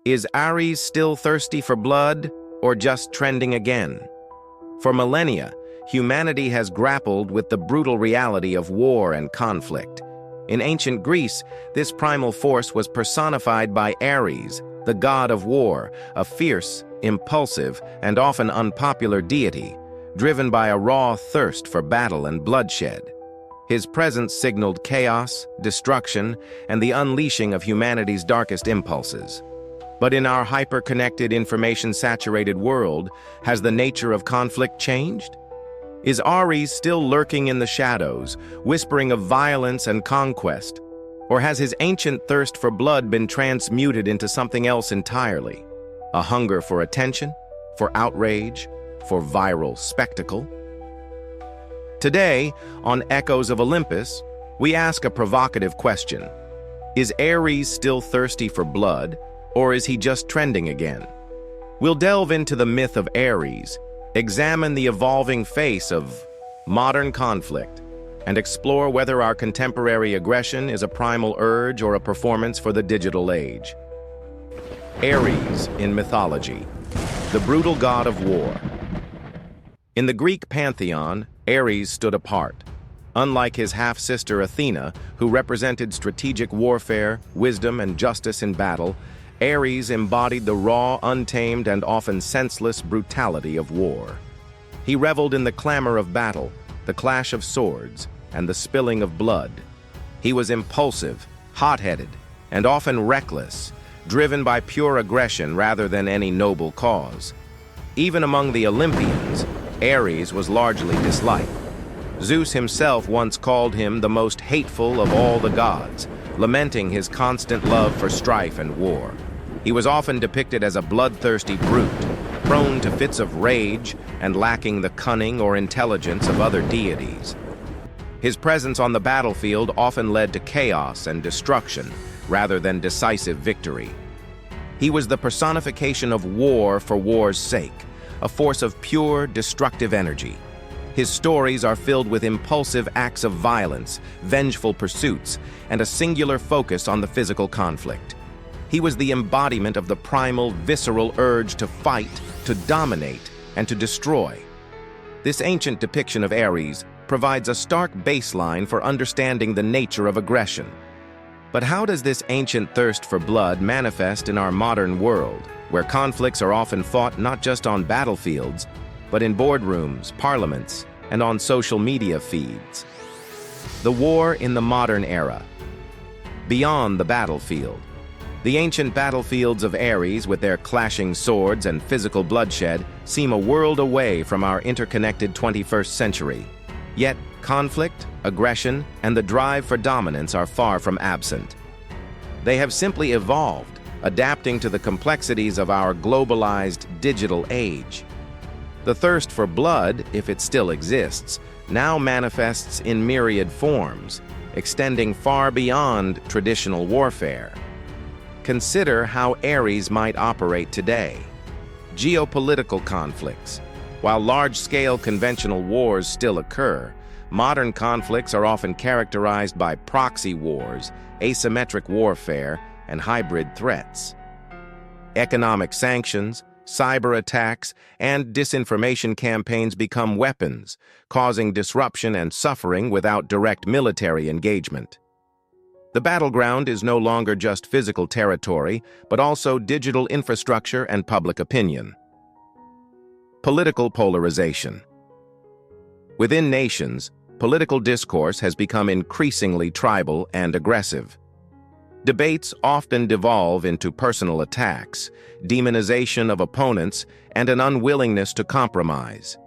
Is Ares still thirsty for blood, or just trending again? For millennia, humanity has grappled with the brutal reality of war and conflict. In ancient Greece, this primal force was personified by Ares, the god of war, a fierce, impulsive, and often unpopular deity, driven by a raw thirst for battle and bloodshed. His presence signaled chaos, destruction, and the unleashing of humanity's darkest impulses. But in our hyper-connected, information-saturated world, has the nature of conflict changed? Is Ares still lurking in the shadows, whispering of violence and conquest? Or has his ancient thirst for blood been transmuted into something else entirely? A hunger for attention, for outrage, for viral spectacle? Today, on Echoes of Olympus, we ask a provocative question. Is Ares still thirsty for blood, or is he just trending again? We'll delve into the myth of Ares, examine the evolving face of modern conflict, and explore whether our contemporary aggression is a primal urge or a performance for the digital age. Ares in mythology, the brutal god of war. In the Greek pantheon, Ares stood apart. Unlike his half-sister Athena, who represented strategic warfare, wisdom, and justice in battle, Ares embodied the raw, untamed, and often senseless brutality of war. He reveled in the clamor of battle, the clash of swords, and the spilling of blood. He was impulsive, hot-headed, and often reckless, driven by pure aggression rather than any noble cause. Even among the Olympians, Ares was largely disliked. Zeus himself once called him the most hateful of all the gods, lamenting his constant love for strife and war. He was often depicted as a bloodthirsty brute, prone to fits of rage and lacking the cunning or intelligence of other deities. His presence on the battlefield often led to chaos and destruction, rather than decisive victory. He was the personification of war for war's sake, a force of pure, destructive energy. His stories are filled with impulsive acts of violence, vengeful pursuits, and a singular focus on the physical conflict. He was the embodiment of the primal, visceral urge to fight, to dominate, and to destroy. This ancient depiction of Ares provides a stark baseline for understanding the nature of aggression. But how does this ancient thirst for blood manifest in our modern world, where conflicts are often fought not just on battlefields, but in boardrooms, parliaments, and on social media feeds? The war in the modern era. Beyond the battlefield. The ancient battlefields of Ares, with their clashing swords and physical bloodshed, seem a world away from our interconnected 21st century. Yet, conflict, aggression, and the drive for dominance are far from absent. They have simply evolved, adapting to the complexities of our globalized digital age. The thirst for blood, if it still exists, now manifests in myriad forms, extending far beyond traditional warfare. Consider how Ares might operate today. Geopolitical conflicts. While large-scale conventional wars still occur, modern conflicts are often characterized by proxy wars, asymmetric warfare, and hybrid threats. Economic sanctions, cyber attacks, and disinformation campaigns become weapons, causing disruption and suffering without direct military engagement. The battleground is no longer just physical territory, but also digital infrastructure and public opinion. Political polarization. Within nations, political discourse has become increasingly tribal and aggressive. Debates often devolve into personal attacks, demonization of opponents, and an unwillingness to compromise.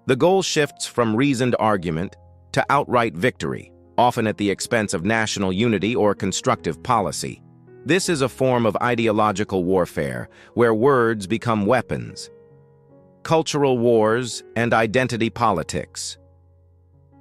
The goal shifts from reasoned argument to outright victory, often at the expense of national unity or constructive policy. This is a form of ideological warfare, where words become weapons. Cultural wars and identity politics.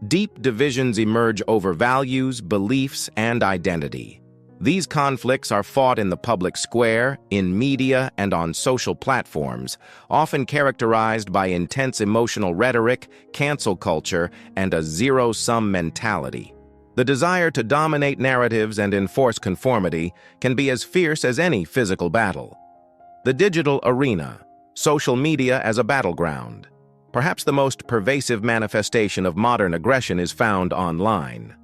Deep divisions emerge over values, beliefs, and identity. These conflicts are fought in the public square, in media, and on social platforms, often characterized by intense emotional rhetoric, cancel culture, and a zero-sum mentality. The desire to dominate narratives and enforce conformity can be as fierce as any physical battle. The digital arena, social media as a battleground. Perhaps the most pervasive manifestation of modern aggression is found online.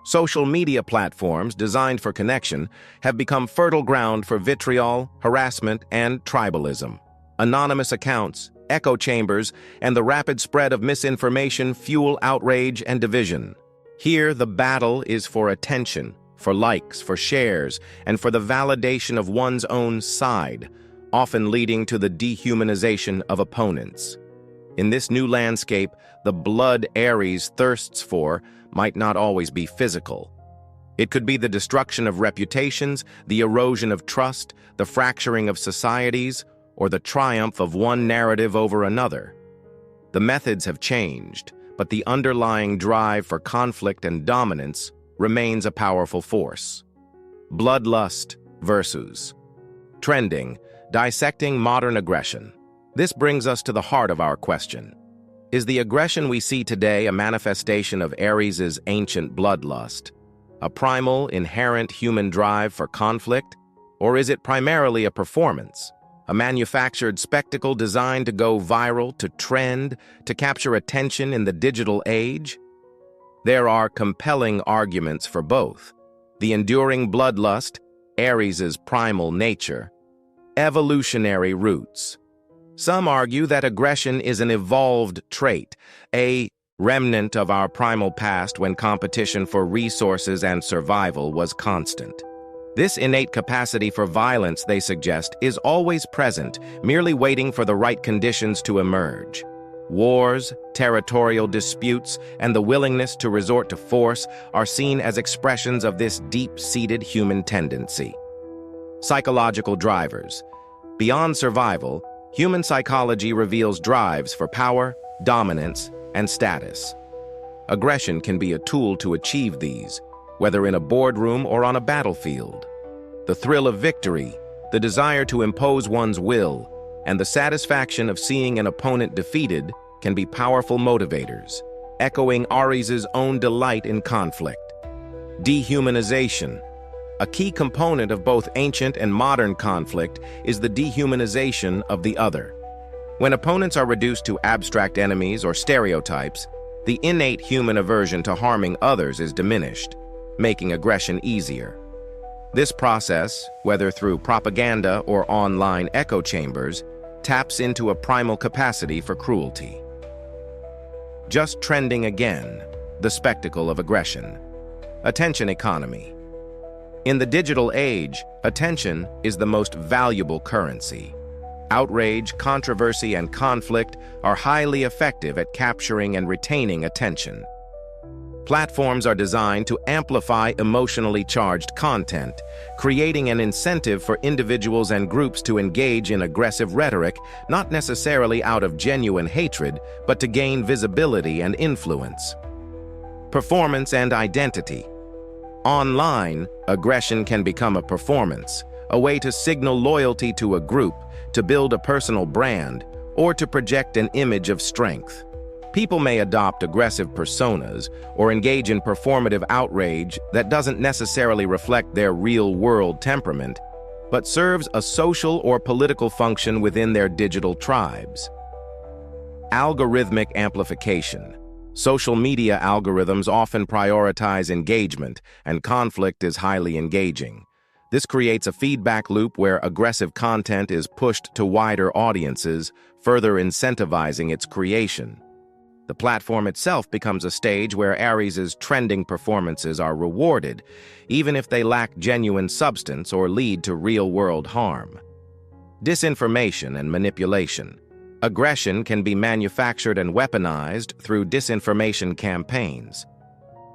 Social media platforms designed for connection have become fertile ground for vitriol, harassment, and tribalism. Anonymous accounts, echo chambers, and the rapid spread of misinformation fuel outrage and division. Here, the battle is for attention, for likes, for shares, and for the validation of one's own side, often leading to the dehumanization of opponents. In this new landscape, the blood Aries thirsts for might not always be physical. It could be the destruction of reputations, the erosion of trust, the fracturing of societies, or the triumph of one narrative over another. The methods have changed, but the underlying drive for conflict and dominance remains a powerful force. Bloodlust versus trending, dissecting modern aggression. This brings us to the heart of our question. Is the aggression we see today a manifestation of Aries' ancient bloodlust, a primal, inherent human drive for conflict, or is it primarily a performance, a manufactured spectacle designed to go viral, to trend, to capture attention in the digital age? There are compelling arguments for both. The enduring bloodlust, Aries' primal nature, evolutionary roots. Some argue that aggression is an evolved trait, a remnant of our primal past when competition for resources and survival was constant. This innate capacity for violence, they suggest, is always present, merely waiting for the right conditions to emerge. Wars, territorial disputes, and the willingness to resort to force are seen as expressions of this deep-seated human tendency. Psychological drivers. Beyond survival, human psychology reveals drives for power, dominance, and status. Aggression can be a tool to achieve these, whether in a boardroom or on a battlefield. The thrill of victory, the desire to impose one's will, and the satisfaction of seeing an opponent defeated can be powerful motivators, echoing Aries' own delight in conflict. Dehumanization. A key component of both ancient and modern conflict is the dehumanization of the other. When opponents are reduced to abstract enemies or stereotypes, the innate human aversion to harming others is diminished, making aggression easier. This process, whether through propaganda or online echo chambers, taps into a primal capacity for cruelty. Just trending again, the spectacle of aggression. Attention economy. In the digital age, attention is the most valuable currency. Outrage, controversy, and conflict are highly effective at capturing and retaining attention. Platforms are designed to amplify emotionally charged content, creating an incentive for individuals and groups to engage in aggressive rhetoric, not necessarily out of genuine hatred, but to gain visibility and influence. Performance and identity. Online, aggression can become a performance, a way to signal loyalty to a group, to build a personal brand, or to project an image of strength. People may adopt aggressive personas or engage in performative outrage that doesn't necessarily reflect their real-world temperament, but serves a social or political function within their digital tribes. Algorithmic amplification. Social media algorithms often prioritize engagement, and conflict is highly engaging. This creates a feedback loop where aggressive content is pushed to wider audiences, further incentivizing its creation. The platform itself becomes a stage where Aries' trending performances are rewarded, even if they lack genuine substance or lead to real-world harm. Disinformation and manipulation. Aggression can be manufactured and weaponized through disinformation campaigns.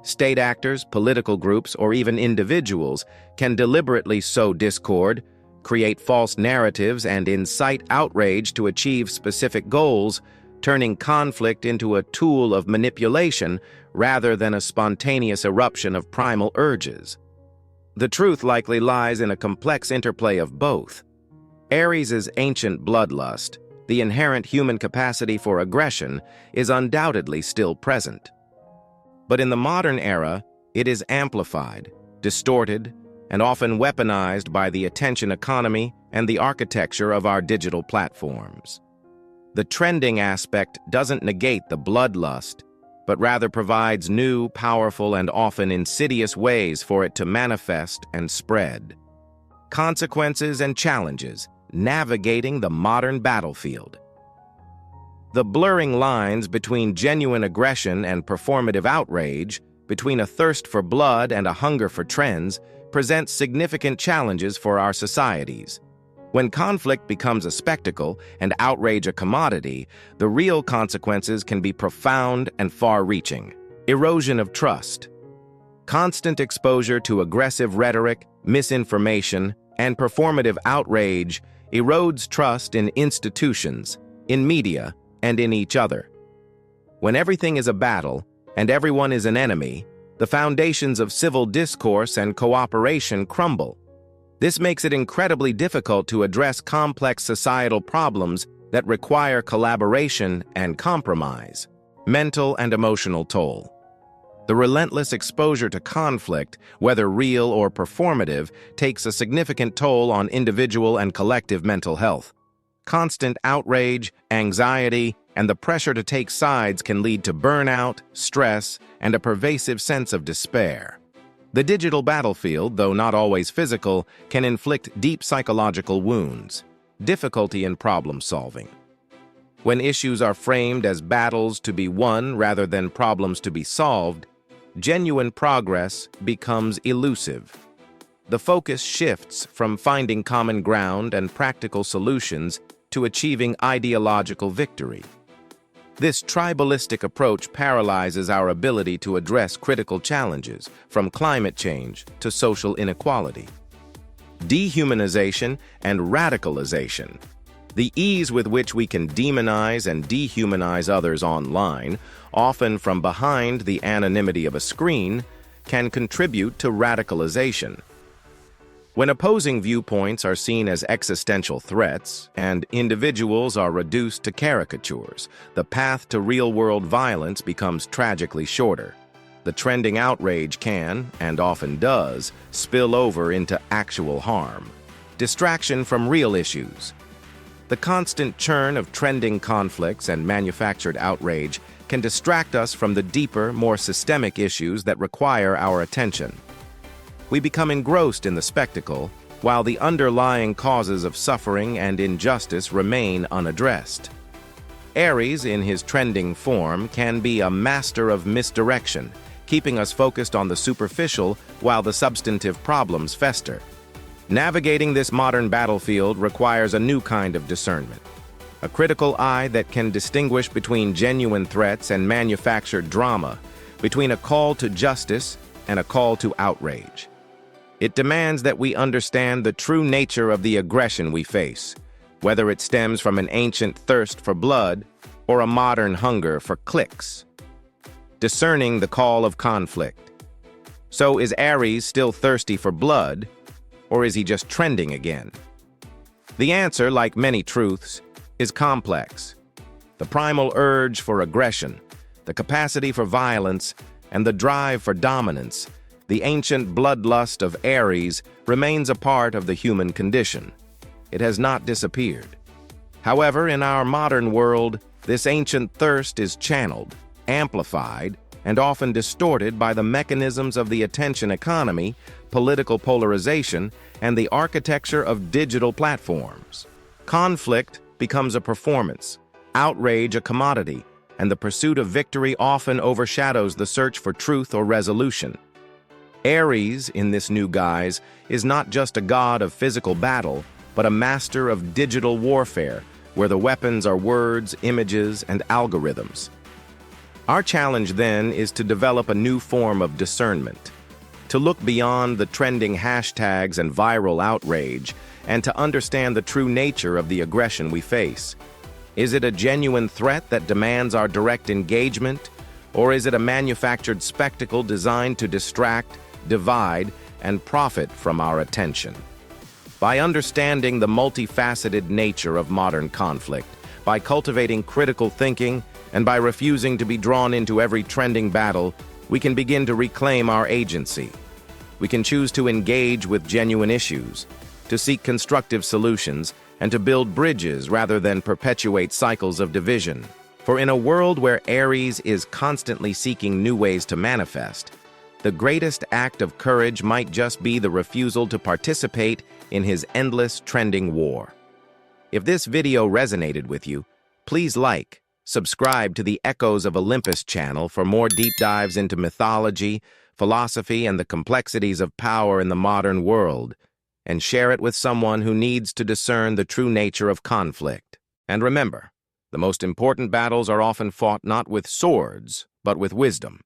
State actors, political groups, or even individuals can deliberately sow discord, create false narratives, and incite outrage to achieve specific goals, turning conflict into a tool of manipulation rather than a spontaneous eruption of primal urges. The truth likely lies in a complex interplay of both. Aries' ancient bloodlust, the inherent human capacity for aggression, is undoubtedly still present. But in the modern era, it is amplified, distorted, and often weaponized by the attention economy and the architecture of our digital platforms. The trending aspect doesn't negate the bloodlust, but rather provides new, powerful, and often insidious ways for it to manifest and spread. Consequences and challenges: navigating the modern battlefield. The blurring lines between genuine aggression and performative outrage, between a thirst for blood and a hunger for trends, presents significant challenges for our societies. When conflict becomes a spectacle and outrage a commodity, the real consequences can be profound and far-reaching. Erosion of trust. Constant exposure to aggressive rhetoric, misinformation, and performative outrage erodes trust in institutions, in media, and in each other. When everything is a battle and everyone is an enemy, the foundations of civil discourse and cooperation crumble. This makes it incredibly difficult to address complex societal problems that require collaboration and compromise. Mental and emotional toll. The relentless exposure to conflict, whether real or performative, takes a significant toll on individual and collective mental health. Constant outrage, anxiety, and the pressure to take sides can lead to burnout, stress, and a pervasive sense of despair. The digital battlefield, though not always physical, can inflict deep psychological wounds. Difficulty in problem solving. When issues are framed as battles to be won rather than problems to be solved, genuine progress becomes elusive. The focus shifts from finding common ground and practical solutions to achieving ideological victory. This tribalistic approach paralyzes our ability to address critical challenges, from climate change to social inequality. Dehumanization and radicalization. The ease with which we can demonize and dehumanize others online, often from behind the anonymity of a screen, can contribute to radicalization. When opposing viewpoints are seen as existential threats and individuals are reduced to caricatures, the path to real-world violence becomes tragically shorter. The trending outrage can, and often does, spill over into actual harm. Distraction from real issues. The constant churn of trending conflicts and manufactured outrage can distract us from the deeper, more systemic issues that require our attention. We become engrossed in the spectacle, while the underlying causes of suffering and injustice remain unaddressed. Aries, in his trending form, can be a master of misdirection, keeping us focused on the superficial while the substantive problems fester. Navigating this modern battlefield requires a new kind of discernment, a critical eye that can distinguish between genuine threats and manufactured drama, between a call to justice and a call to outrage. It demands that we understand the true nature of the aggression we face, whether it stems from an ancient thirst for blood or a modern hunger for clicks. Discerning the call of conflict. So, is Aries still thirsty for blood, or is he just trending again? The answer, like many truths, is complex. The primal urge for aggression, the capacity for violence, and the drive for dominance, the ancient bloodlust of Aries, remains a part of the human condition. It has not disappeared. However, in our modern world, this ancient thirst is channeled, amplified, and often distorted by the mechanisms of the attention economy, political polarization, and the architecture of digital platforms. Conflict becomes a performance, outrage a commodity, and the pursuit of victory often overshadows the search for truth or resolution. Aries, in this new guise, is not just a god of physical battle, but a master of digital warfare, where the weapons are words, images, and algorithms. Our challenge, then, is to develop a new form of discernment, to look beyond the trending hashtags and viral outrage, and to understand the true nature of the aggression we face. Is it a genuine threat that demands our direct engagement, or is it a manufactured spectacle designed to distract, divide, and profit from our attention? By understanding the multifaceted nature of modern conflict, by cultivating critical thinking, and by refusing to be drawn into every trending battle, we can begin to reclaim our agency. We can choose to engage with genuine issues, to seek constructive solutions, and to build bridges rather than perpetuate cycles of division. For in a world where Aries is constantly seeking new ways to manifest, the greatest act of courage might just be the refusal to participate in his endless trending war. If this video resonated with you, please like, subscribe to the Echoes of Olympus channel for more deep dives into mythology, philosophy, and the complexities of power in the modern world, and share it with someone who needs to discern the true nature of conflict. And remember, the most important battles are often fought not with swords, but with wisdom.